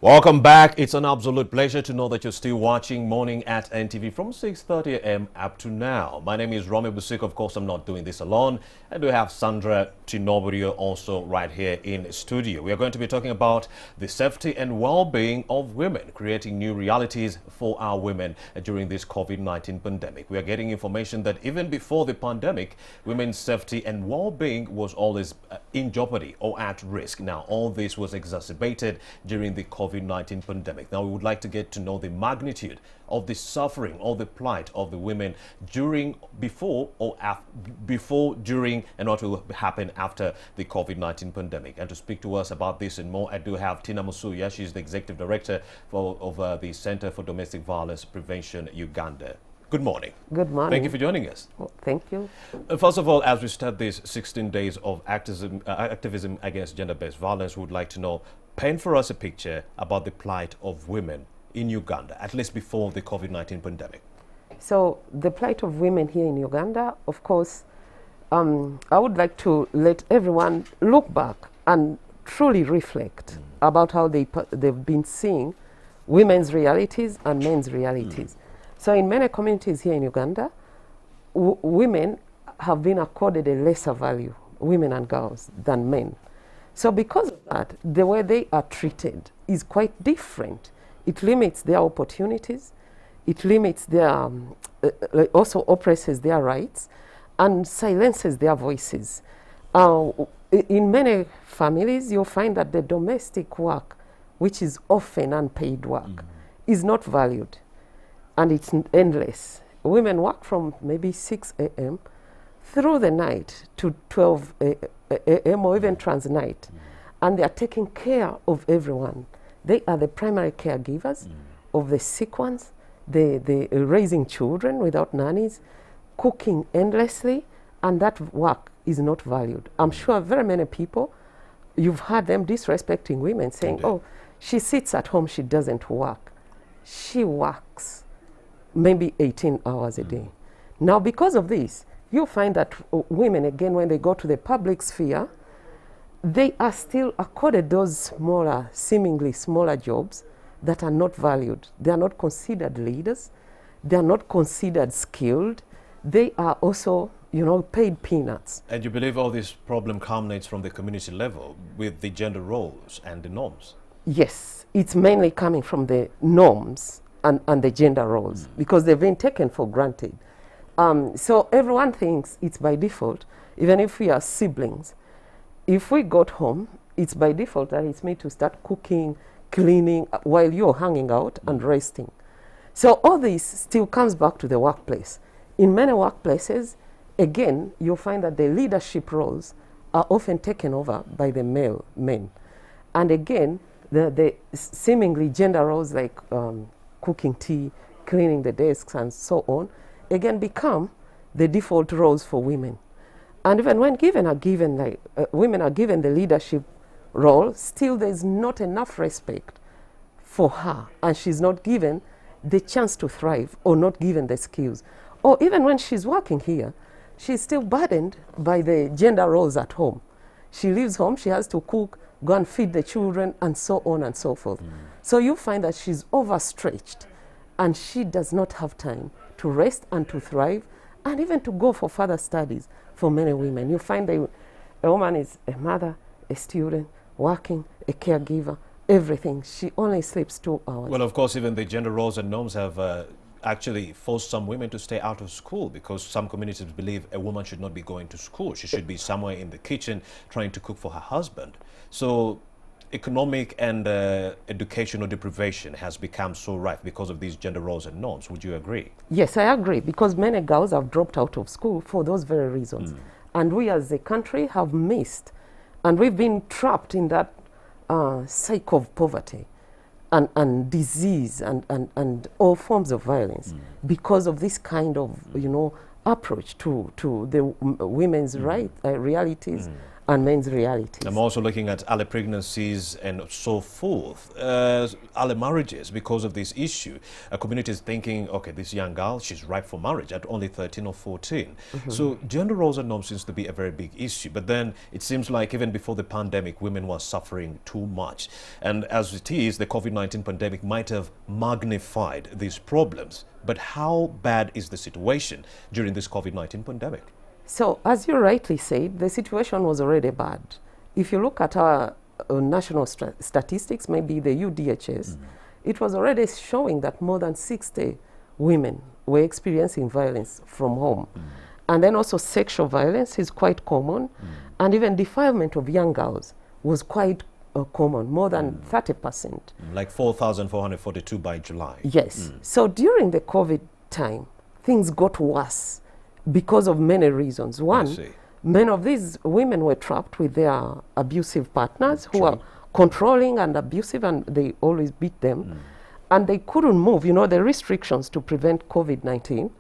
Welcome back. It's an absolute pleasure to know that you're still watching Morning at NTV from 6:30 a.m. up to now. My name is Romy Busik. Of course, I'm not doing this alone. I do have Sandra Tinoburio also right here in studio. We are going to be talking about the safety and well-being of women, creating new realities for our women during this COVID-19 pandemic. We are getting information that even before the pandemic, women's safety and well-being was always in jeopardy or at risk. Now, all this was exacerbated during the COVID-19 pandemic. Now, we would like to get to know the magnitude of the suffering or the plight of the women during, before, during, and what will happen after the COVID-19 pandemic. And to speak to us about this and more, I do have Tina Musuya. She's the Executive Director of the Center for Domestic Violence Prevention, Uganda. Good morning. Good morning. Thank you for joining us. Well, thank you. First of all, as we start these 16 days of activism against gender-based violence, we would like to know, paint for us a picture about the plight of women in Uganda, at least before the COVID-19 pandemic. So the plight of women here in Uganda, of course, I would like to let everyone look back and truly reflect about how they've been seeing women's realities and men's realities. So in many communities here in Uganda, women have been accorded a lesser value, women and girls, than men. So because of that, the way they are treated is quite different. It limits their opportunities, it limits their, also oppresses their rights, and silences their voices. In many families, you'll find that the domestic work, which is often unpaid work, is not valued, and it's endless. Women work from maybe 6 a.m. through the night to 12 a.m. or even transnight, and they are taking care of everyone. They are the primary caregivers of the sick ones, the raising children without nannies, cooking endlessly, and that work is not valued. I'm sure very many people, you've heard them disrespecting women, saying, oh, she sits at home, she doesn't work. She works maybe 18 hours a day. Now, because of this, you'll find that women, again, when they go to the public sphere, they are still accorded those smaller, seemingly smaller jobs that are not valued. They are not considered leaders. They are not considered skilled. They are also, paid peanuts. And you believe all this problem culminates from the community level with the gender roles and the norms? Yes, it's mainly coming from the norms and the gender roles because they've been taken for granted. So everyone thinks it's by default, even if we are siblings. If we got home, it's by default that it's me to start cooking, cleaning, while you're hanging out and resting. So all this still comes back to the workplace. In many workplaces, again, you'll find that the leadership roles are often taken over by the male men. And again, the seemingly gender roles like cooking tea, cleaning the desks, and so on, again become the default roles for women. And even when women are given the leadership role, still there's not enough respect for her, and she's not given the chance to thrive or not given the skills. Or even when she's working here, she's still burdened by the gender roles at home. She leaves home, she has to cook, go and feed the children, and so on and so forth. So you find that she's overstretched, and she does not have time to rest and to thrive, and even to go for further studies. For many women, you find that a woman is a mother, a student, working, a caregiver, everything. She only sleeps 2 hours. Well, of course, even the gender roles and norms have actually forced some women to stay out of school because some communities believe a woman should not be going to school. She should be somewhere in the kitchen trying to cook for her husband. So economic and educational deprivation has become so rife because of these gender roles and norms. Would you agree? Yes, I agree, because many girls have dropped out of school for those very reasons. And we as a country have missed, and we've been trapped in that cycle of poverty and disease and all forms of violence because of this kind of, approach to the women's realities and men's realities. I'm also looking at early pregnancies and so forth, early marriages because of this issue. A community is thinking, okay, this young girl, she's ripe for marriage at only 13 or 14. So gender roles and norms seems to be a very big issue. But then it seems like even before the pandemic, women were suffering too much. And as it is, the COVID-19 pandemic might have magnified these problems. But how bad is the situation during this COVID-19 pandemic? So, as you rightly said, the situation was already bad. If you look at our national statistics, maybe the UDHS, it was already showing that more than 60 women were experiencing violence from home. And then also sexual violence is quite common, and even defilement of young girls was quite common, more than 30%. Like 4,442 by July. Yes. So during the COVID time, things got worse because of many reasons. One, many of these women were trapped with their abusive partners who are controlling and abusive, and they always beat them. And they couldn't move. You know, the restrictions to prevent COVID-19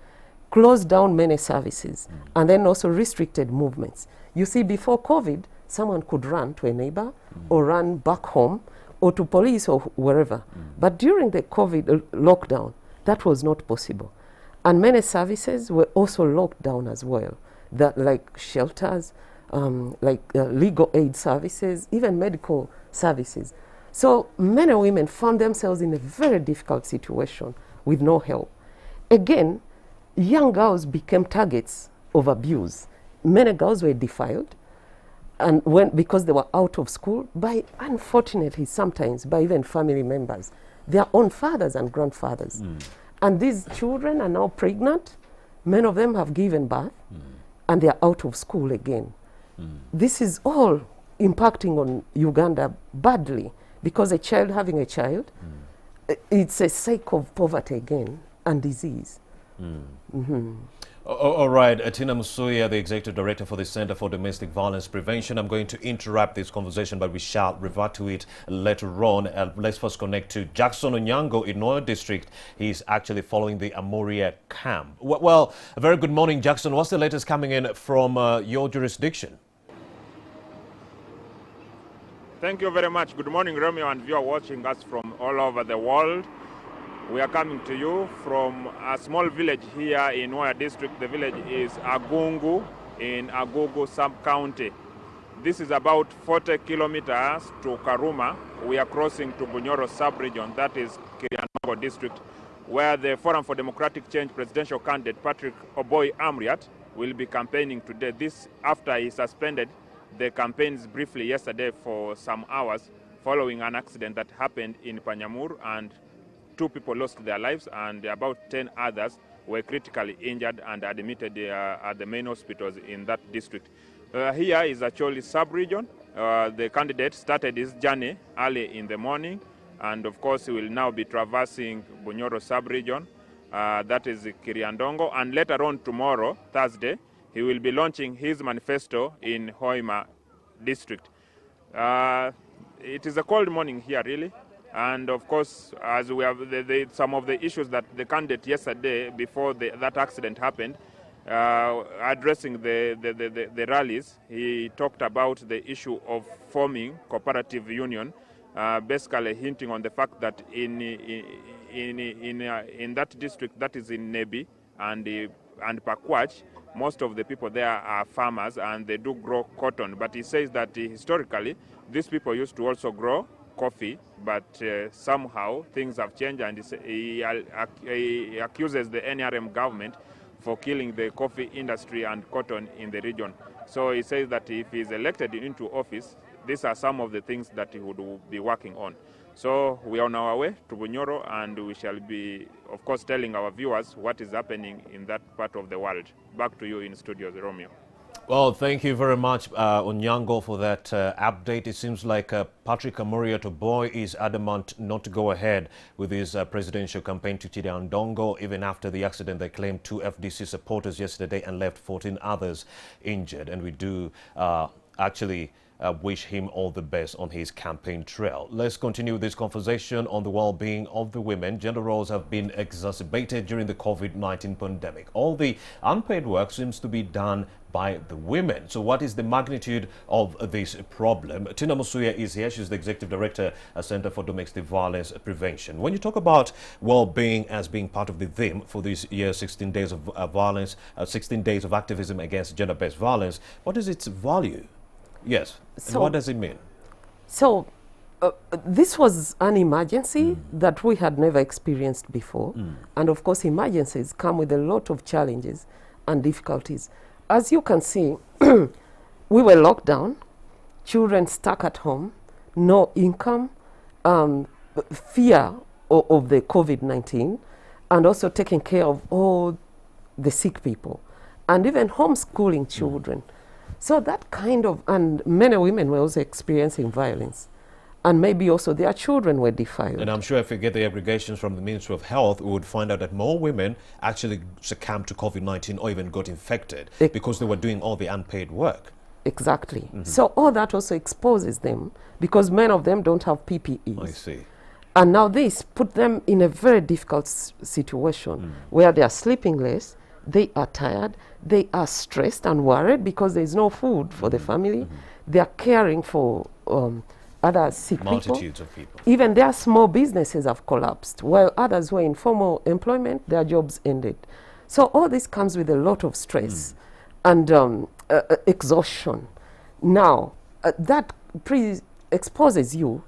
closed down many services and then also restricted movements. You see, before COVID, someone could run to a neighbor or run back home or to police or wherever. But during the COVID lockdown, that was not possible. And many services were also locked down as well, that like shelters, legal aid services, even medical services. So many women found themselves in a very difficult situation with no help. Again, young girls became targets of abuse. Many girls were defiled, and because they were out of school, unfortunately sometimes by even family members, their own fathers and grandfathers. And these children are now pregnant. Many of them have given birth, and they are out of school again. This is all impacting on Uganda badly, because a child having a child, it's a cycle of poverty again and disease. All right, Atina Musuya, the Executive Director for the Center for Domestic Violence Prevention. I'm going to interrupt this conversation, but we shall revert to it later on. Let's first connect to Jackson Onyango in Noyo District. He's actually following the Amoria camp. Well, a very good morning, Jackson. What's the latest coming in from your jurisdiction? Thank you very much. Good morning, Romeo, and you are watching us from all over the world. We are coming to you from a small village here in Noyo District. The village is Agungu in Agugu sub-county. This is about 40 kilometers to Karuma. We are crossing to Bunyoro sub-region, that is Kirianongo district, where the Forum for Democratic Change presidential candidate Patrick Oboy Amriat will be campaigning today. This after he suspended the campaigns briefly yesterday for some hours following an accident that happened in Panyamur, and 2 people lost their lives and about 10 others were critically injured and admitted at the main hospitals in that district. Here is Acholi sub-region. The candidate started his journey early in the morning, and of course he will now be traversing Bunyoro sub-region, that is Kiriandongo, and later on tomorrow, Thursday, he will be launching his manifesto in Hoima district. It is a cold morning here, really. And of course, as we have some of the issues that the candidate yesterday, before that accident happened, addressing the rallies, he talked about the issue of forming cooperative union, basically hinting on the fact that in that district, that is in Nebi and Pakwach, most of the people there are farmers and they do grow cotton. But he says that historically, these people used to also grow coffee, but somehow things have changed, and he accuses the NRM government for killing the coffee industry and cotton in the region. So he says that if he's elected into office, these are some of the things that he would be working on. So we are on our way to Bunyoro, and we shall be, of course, telling our viewers what is happening in that part of the world. Back to you in studios, Romeo. Well, thank you very much, Onyango, for that update. It seems like Patrick Amoria Oboy is adamant not to go ahead with his presidential campaign to Kiriandongo, even after the accident that claimed 2 FDC supporters yesterday and left 14 others injured. And we do actually wish him all the best on his campaign trail. Let's continue this conversation on the well-being of the women. Gender roles have been exacerbated during the COVID-19 pandemic. All the unpaid work seems to be done by the women. So what is the magnitude of this problem? Tina Musuya is here. She's the Executive Director at Center for Domestic Violence Prevention. When you talk about well-being as being part of the theme for this year, 16 days of violence, 16 days of activism against gender-based violence, what is its value? Yes. And what does it mean? So this was an emergency that we had never experienced before. And of course, emergencies come with a lot of challenges and difficulties. As you can see, we were locked down, children stuck at home, no income, fear of the COVID-19, and also taking care of all the sick people, and even homeschooling children. So that kind of, and many women were also experiencing violence. And maybe also their children were defiled. And I'm sure if we get the aggregations from the Ministry of Health, we would find out that more women actually succumbed to COVID-19 or even got infected because they were doing all the unpaid work. Exactly. So all that also exposes them, because many of them don't have PPEs. I see. And now this put them in a very difficult situation where they are sleeping less, they are tired, they are stressed and worried because there's no food for the family. They are caring for other sick Multitudes of people. Even their small businesses have collapsed, while others were in formal employment, their jobs ended. So all this comes with a lot of stress and exhaustion. Now, that exposes you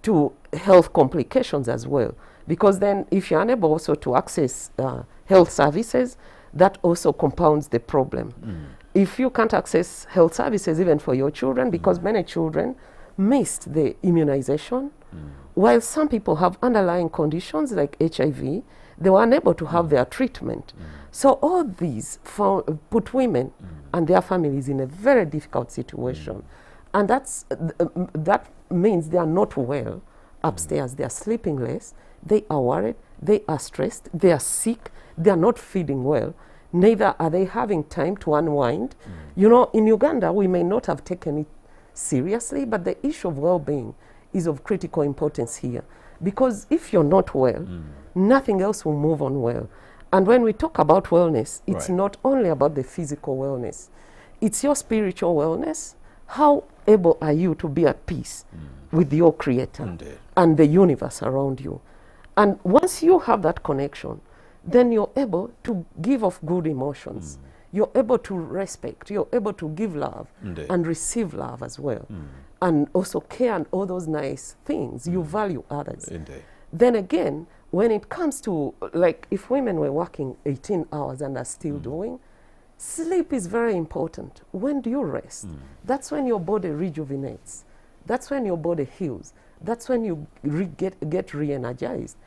to health complications as well, because then if you're unable also to access health services, that also compounds the problem. If you can't access health services even for your children, because many children missed the immunization, while some people have underlying conditions like HIV, they were unable to have their treatment. So all these put women and their families in a very difficult situation. And that means they are not well upstairs. They are sleeping less, they are worried, they are stressed, they are sick, they are not feeding well, neither are they having time to unwind. You know, in Uganda, we may not have taken it seriously, but the issue of well-being is of critical importance here, because if you're not well, nothing else will move on well. And when we talk about wellness, it's not only about the physical wellness, it's your spiritual wellness. How able are you to be at peace with your creator and the universe around you? And once you have that connection, then you're able to give off good emotions. You're able to respect, you're able to give love and receive love as well. And also care and all those nice things. You value others. Then again, when it comes to, like, if women were working 18 hours and are still doing, sleep is very important. When do you rest? That's when your body rejuvenates. That's when your body heals. That's when you get re-energized.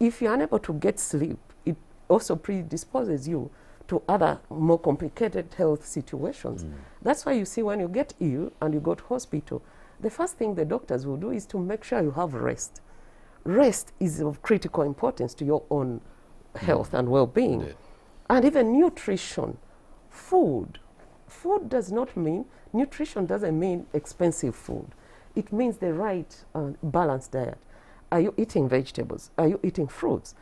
If you're unable to get sleep, it also predisposes you to other more complicated health situations. That's why you see when you get ill and you go to hospital, the first thing the doctors will do is to make sure you have rest. Rest is of critical importance to your own health and well-being. And even nutrition, food. Food does not mean, nutrition doesn't mean expensive food. It means the right balanced diet. Are you eating vegetables? Are you eating fruits?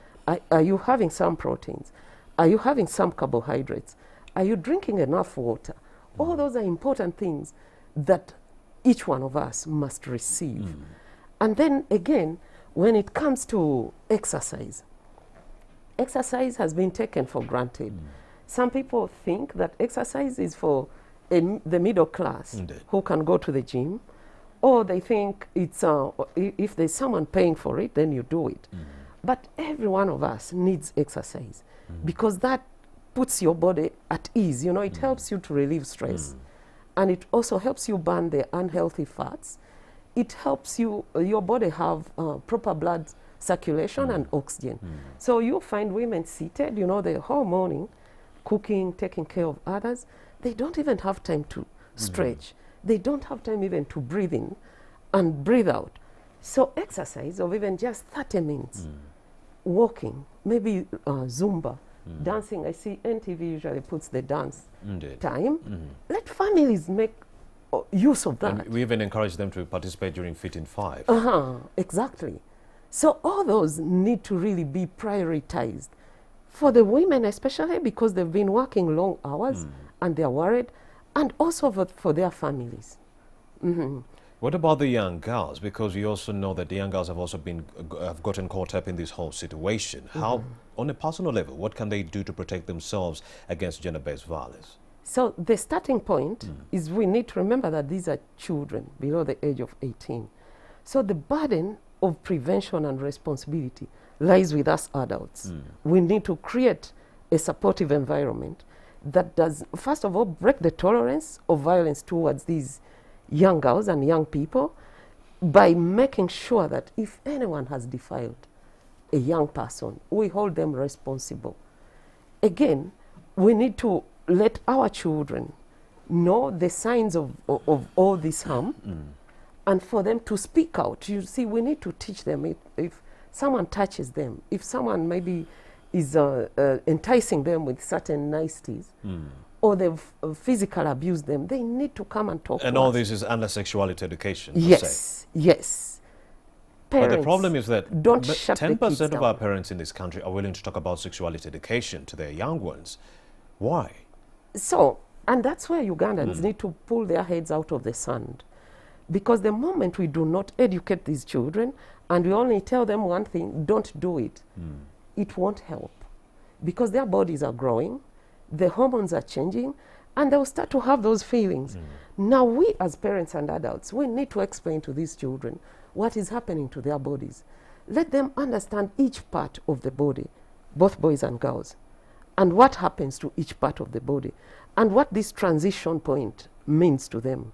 Are you having some proteins? Are you having some carbohydrates? Are you drinking enough water? All those are important things that each one of us must receive. And then again, when it comes to exercise, exercise has been taken for granted. Some people think that exercise is for the middle class who can go to the gym, or they think it's if there's someone paying for it, then you do it. But every one of us needs exercise, because that puts your body at ease. You know, it helps you to relieve stress. And it also helps you burn the unhealthy fats. It helps you, your body have proper blood circulation and oxygen. So you find women seated, you know, the whole morning, cooking, taking care of others. They don't even have time to stretch. They don't have time even to breathe in and breathe out. So exercise of even just 30 minutes, walking, maybe Zumba, dancing. I see NTV usually puts the dance time. Let families make use of that. And we even encourage them to participate during Fit in 5. Exactly. So all those need to really be prioritized. For the women especially, because they've been working long hours and they're worried, and also for their families. What about the young girls? Because we also know that the young girls have also have gotten caught up in this whole situation. How, on a personal level, what can they do to protect themselves against gender-based violence? So the starting point is we need to remember that these are children below the age of 18. So the burden of prevention and responsibility lies with us adults. We need to create a supportive environment that does, first of all, break the tolerance of violence towards these young girls and young people by making sure that if anyone has defiled a young person, we hold them responsible. Again, we need to let our children know the signs of all this harm and for them to speak out. You see, we need to teach them if someone touches them, if someone maybe is enticing them with certain niceties, or they've physical abused them, they need to come and talk to us. And all this is under sexuality education, per se. Yes, yes. But the problem is that don't shut the kids 10% of down. our parents in this country are willing to talk about sexuality education to their young ones. Why? So, and that's where Ugandans need to pull their heads out of the sand. Because the moment we do not educate these children and we only tell them one thing, don't do it, it won't help. Because their bodies are growing, the hormones are changing, and they'll start to have those feelings. Now we as parents and adults, we need to explain to these children what is happening to their bodies. Let them understand each part of the body, both boys and girls, and what happens to each part of the body, and what this transition point means to them,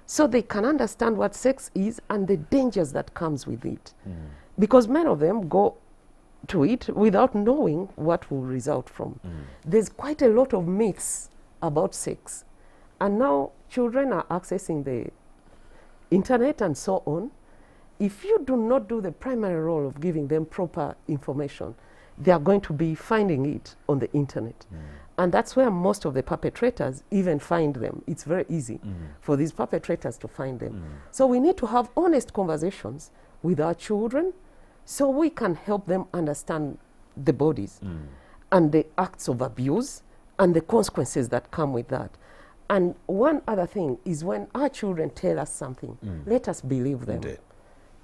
so they can understand what sex is and the dangers that comes with it. Because many of them go to it without knowing what will result from. There's quite a lot of myths about sex. And now children are accessing the internet and so on. If you do not do the primary role of giving them proper information, they are going to be finding it on the internet. And that's where most of the perpetrators even find them. It's very easy for these perpetrators to find them. So we need to have honest conversations with our children so we can help them understand the bodies and the acts of abuse and the consequences that come with that. And one other thing is when our children tell us something, let us believe them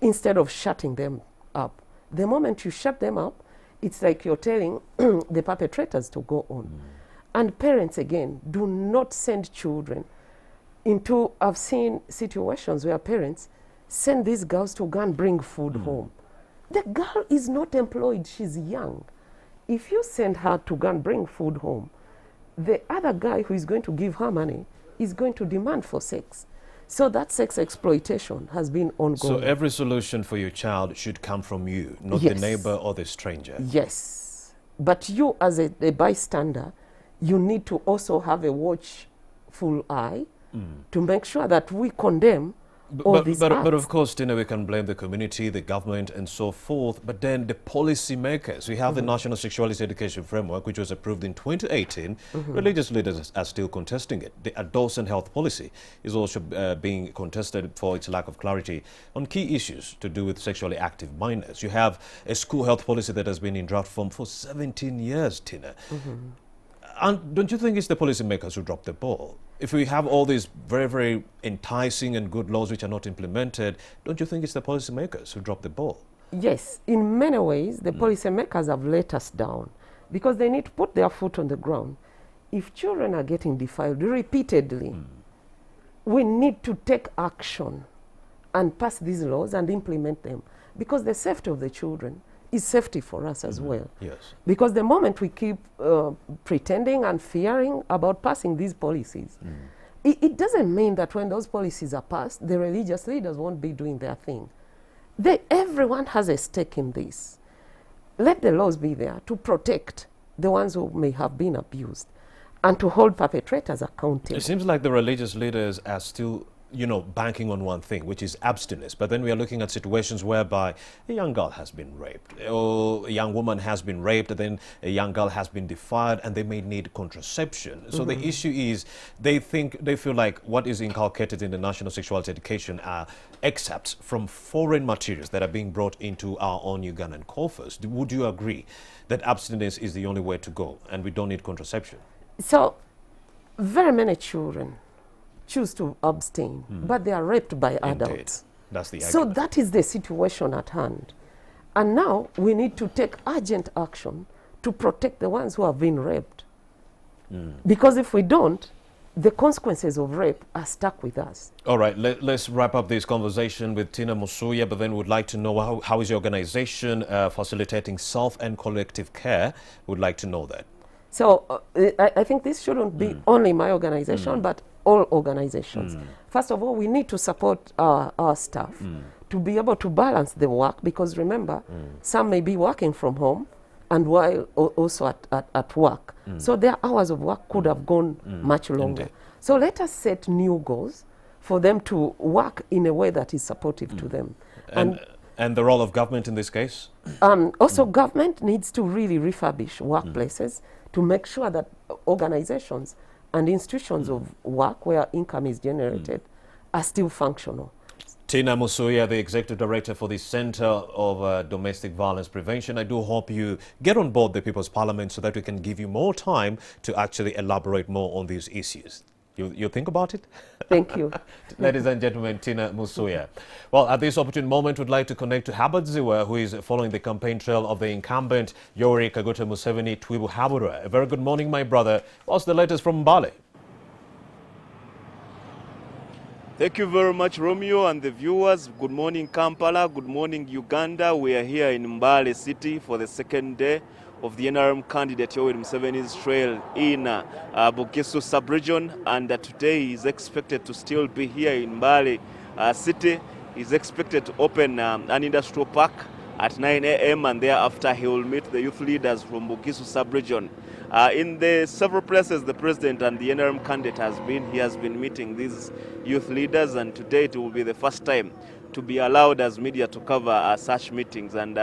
instead of shutting them up. The moment you shut them up, it's like you're telling the perpetrators to go on. And parents, again, do not send children into, I've seen situations where parents send these girls to go and bring food home. The girl is not employed, she's young. If you send her to go and bring food home, the other guy who is going to give her money is going to demand for sex. So that sex exploitation has been ongoing. So every solution for your child should come from you, not the neighbor or the stranger. Yes. But you as a bystander, you need to also have a watchful eye to make sure that we condemn all these acts. But of course, Tina, we can blame the community, the government, and so forth. But then the policy makers, we have the National Sexuality Education Framework, which was approved in 2018. Religious leaders are still contesting it. The adolescent health policy is also being contested for its lack of clarity on key issues to do with sexually active minors. You have a school health policy that has been in draft form for 17 years, Tina. And don't you think it's the policymakers who dropped the ball? If we have all these very, very enticing and good laws which are not implemented, don't you think it's the policymakers who dropped the ball? Yes, in many ways, the policymakers have let us down because they need to put their foot on the ground. If children are getting defiled repeatedly, we need to take action and pass these laws and implement them because the safety of the children is safety for us as well. Yes. Because the moment we keep pretending and fearing about passing these policies, it doesn't mean that when those policies are passed, the religious leaders won't be doing their thing. Everyone has a stake in this. Let the laws be there to protect the ones who may have been abused and to hold perpetrators accountable. It seems like the religious leaders are still, you know, banking on one thing, which is abstinence. But then we are looking at situations whereby a young girl has been raped, or a young woman has been raped, and then a young girl has been defiled, and they may need contraception. So the issue is they feel like what is inculcated in the National Sexuality Education are excerpts from foreign materials that are being brought into our own Ugandan coffers. Would you agree that abstinence is the only way to go and we don't need contraception? So very many children choose to abstain, but they are raped by adults. That's the So argument. that is the situation at hand. And now we need to take urgent action to protect the ones who have been raped. Because if we don't, the consequences of rape are stuck with us. All right, let's wrap up this conversation with Tina Musuya, but then we'd like to know how is your organization facilitating self and collective care? We'd like to know that. So I think this shouldn't be only my organization, but all organizations. First of all, we need to support our staff to be able to balance the work, because remember, some may be working from home and while also at work. So their hours of work could have gone much longer. Indeed. So let us set new goals for them to work in a way that is supportive to them. And the role of government in this case? Also, government needs to really refurbish workplaces to make sure that organizations and institutions of work where income is generated are still functional. Tina Musuya, the Executive Director for the Center of Domestic Violence Prevention. I do hope you get on board the People's Parliament so that we can give you more time to actually elaborate more on these issues. You think about it? Thank you. Ladies and gentlemen, Tina Musuya. Well, at this opportune moment, we'd like to connect to Herbert Ziwa, who is following the campaign trail of the incumbent Yoweri Kaguta Museveni Twibu Habura. A very good morning, my brother. What's the latest from Mbale? Thank you very much, Romeo, and the viewers. Good morning, Kampala. Good morning, Uganda. We are here in Mbale City for the second day of the NRM candidate Yoweri Museveni's trail in Bugisu sub-region, and today he is expected to still be here in Mbale City. He is expected to open an industrial park at 9 a.m. and thereafter he will meet the youth leaders from Bugisu sub-region. In the several places the president and the NRM candidate he has been meeting these youth leaders, and today it will be the first time to be allowed as media to cover such meetings. And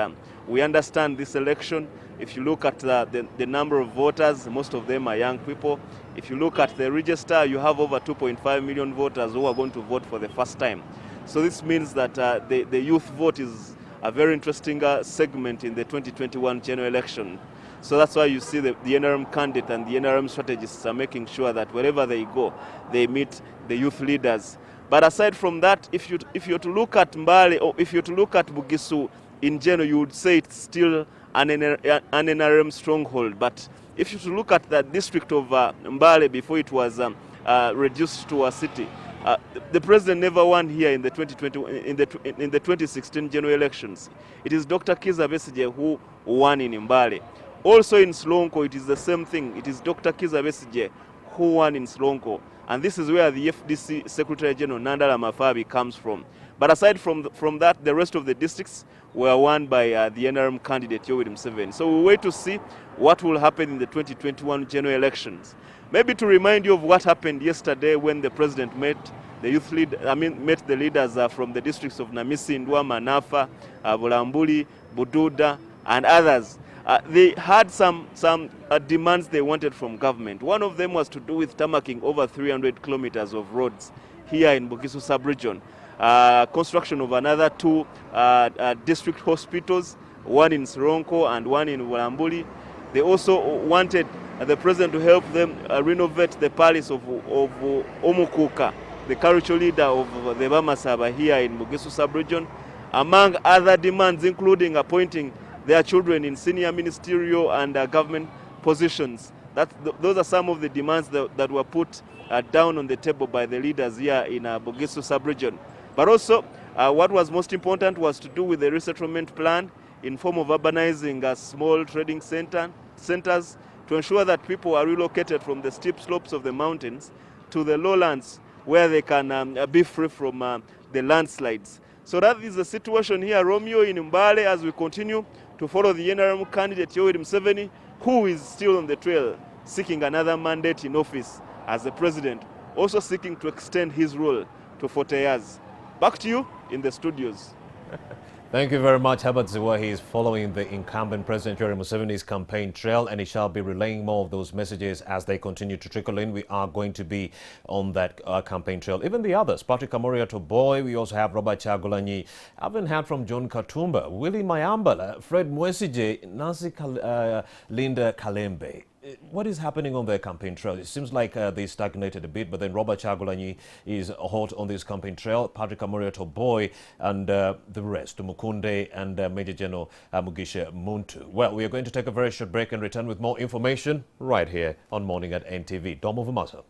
we understand this election, if you look at the number of voters, most of them are young people. If you look at the register, you have over 2.5 million voters who are going to vote for the first time. So this means that the youth vote is a very interesting segment in the 2021 general election. So that's why you see the NRM candidate and the NRM strategists are making sure that wherever they go, they meet the youth leaders. But aside from that, if you're to look at Mbale, or if you're to look at Bugisu in general, you would say it's still an NRM stronghold. But if you to look at the district of Mbale before it was reduced to a city, the president never won here in the 2016 general elections. It is Dr. Kizza Besigye who won in Mbale. Also in Slonko, it is the same thing. It is Dr. Kizza Besigye who won in Slonko. And this is where the FDC Secretary General Nandala Mafabi comes from. But aside from that, the rest of the districts were won by the NRM candidate Yoweri Museveni. So we wait to see what will happen in the 2021 general elections. Maybe to remind you of what happened yesterday when the president met the met the leaders from the districts of Namisi, Ndwama, Nafa, Bulambuli, Bududa, and others. They had some demands they wanted from government. One of them was to do with tarmacking over 300 kilometers of roads here in Bugisu sub-region. Construction of another 2 district hospitals, one in Sironko and one in Bulambuli. They also wanted the president to help them renovate the palace of Omukuka, the cultural leader of the Bamasaba here in Bugisu sub-region, among other demands including appointing their children in senior ministerial and government positions. Those are some of the demands that were put down on the table by the leaders here in Bugisu sub-region. But also, what was most important was to do with the resettlement plan in form of urbanizing small trading centers to ensure that people are relocated from the steep slopes of the mountains to the lowlands where they can be free from the landslides. So that is the situation here, Romeo, in Mbale, as we continue to follow the NRM candidate Yoweri Museveni, who is still on the trail, seeking another mandate in office as the president, also seeking to extend his rule to 40 years. Back to you in the studios. Thank you very much, Herbert Ziwa. He is following the incumbent President Yoweri Museveni's campaign trail, and he shall be relaying more of those messages as they continue to trickle in. We are going to be on that campaign trail. Even the others, Patrick Amoria Toboy, we also have Robert Chagulanyi. I haven't heard from John Katumba, Willie Mayambala, Fred Mwesije, Nancy Linda Kalembe. what is happening on their campaign trail? It seems like they stagnated a bit, but then Robert Chagulanyi is hot on this campaign trail, Patrick Amuriato Boy, and the rest, Mukunde and Major General Mugisha Muntu. Well, we are going to take a very short break and return with more information right here on Morning at NTV. Dom Ovumasa.